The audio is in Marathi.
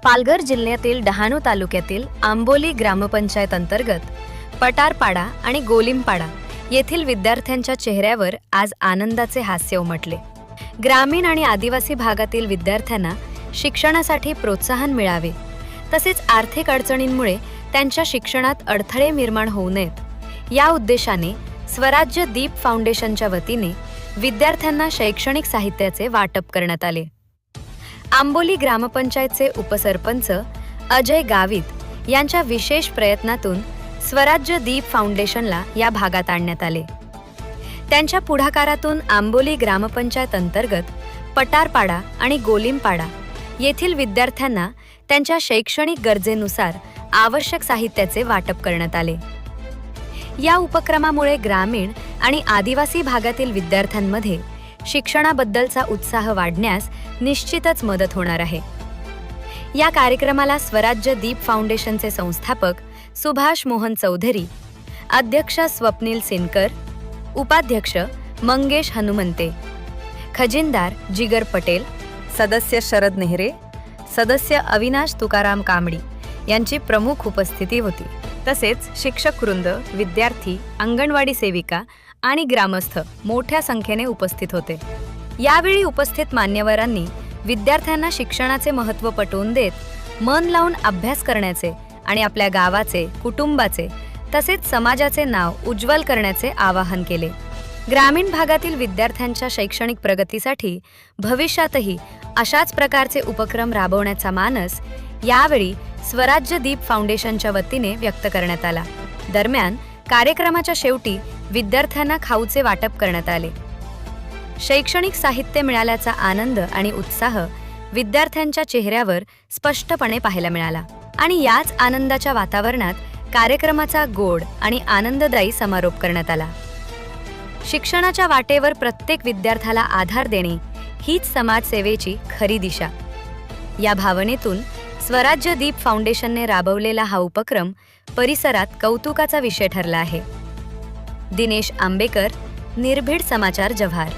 पालघर जिल्ह्यातील डहाणू तालुक्यातील आंबोली ग्रामपंचायत अंतर्गत पटारपाडा आणि गोलिमपाडा येथील विद्यार्थ्यांच्या चेहऱ्यावर आज आनंदाचे हास्य उमटले। ग्रामीण आणि आदिवासी भागातील विद्यार्थ्यांना शिक्षणासाठी प्रोत्साहन मिळावे, तसेच आर्थिक अडचणींमुळे त्यांच्या शिक्षणात अडथळे निर्माण होऊ नयेत या उद्देशाने स्वराज्य दीप फाउंडेशनच्या वतीने विद्यार्थ्यांना शैक्षणिक साहित्याचे वाटप करण्यात आले। आंबोली ग्रामपंचायतचे उपसरपंच अजय गावित यांच्या विशेष प्रयत्नातून स्वराज्य दीप फाउंडेशनला या भागात आणण्यात आले। त्यांच्या पुढाकारातून आंबोली ग्रामपंचायत अंतर्गत पटारपाडा आणि गोलिमपाडा येथील विद्यार्थ्यांना त्यांच्या शैक्षणिक गरजेनुसार आवश्यक साहित्याचे वाटप करण्यात आले। या उपक्रमामुळे ग्रामीण आणि आदिवासी भागातील विद्यार्थ्यांमध्ये शिक्षणाबद्दलचा उत्साह वाढण्यास निश्चितच मदत होणार आहे। या कार्यक्रमाला स्वराज्य दीप फाउंडेशनचे संस्थापक सुभाष मोहन चौधरी, अध्यक्ष स्वप्नील सिनकर, उपाध्यक्ष मंगेश हनुमंते, खजिनदार जिगर पटेल, सदस्य शरद नेहरे, सदस्य अविनाश तुकाराम कामडी यांची प्रमुख उपस्थिती होती। तसेच शिक्षक वृंद, विद्यार्थी, अंगणवाडी सेविका आणि ग्रामस्थ मोठ्या संख्येने उपस्थित होते। यावेळी उपस्थित मान्यवरांनी विद्यार्थ्यांना शिक्षणाचे महत्त्व पटवून देत मन लावून अभ्यास करण्याचे आणि आपल्या गावाचे, कुटुंबाचे तसेच समाजाचे नाव उज्ज्वल करण्याचे आवाहन केले। ग्रामीण भागातील विद्यार्थ्यांच्या शैक्षणिक प्रगतीसाठी भविष्यातही अशाच प्रकारचे उपक्रम राबवण्याचा मानस यावेळी स्वराज्य दीप फाउंडेशनच्या वतीने व्यक्त करण्यात आला। दरम्यान कार्यक्रमाच्या शेवटी विद्यार्थ्यांना खाऊचे वाटप करण्यात आले। शैक्षणिक साहित्य मिळाल्याचा आनंद आणि उत्साह विद्यार्थ्यांच्या चेहऱ्यावर स्पष्टपणे पाहायला मिळाला आणि याच आनंदाच्या वातावरणात कार्यक्रमाचा गोड आणि आनंददायी समारोप करण्यात आला। शिक्षणाच्या वाटेवर प्रत्येक विद्यार्थ्याला आधार देणे हीच समाजसेवेची खरी दिशा। या भावनेतून स्वराज्य दीप फाउंडेशनने राबवलेला हा उपक्रम परिसरात कौतुकाचा विषय ठरला आहे। दिनेश आंबेकर, निर्भीड समाचार, जव्हार।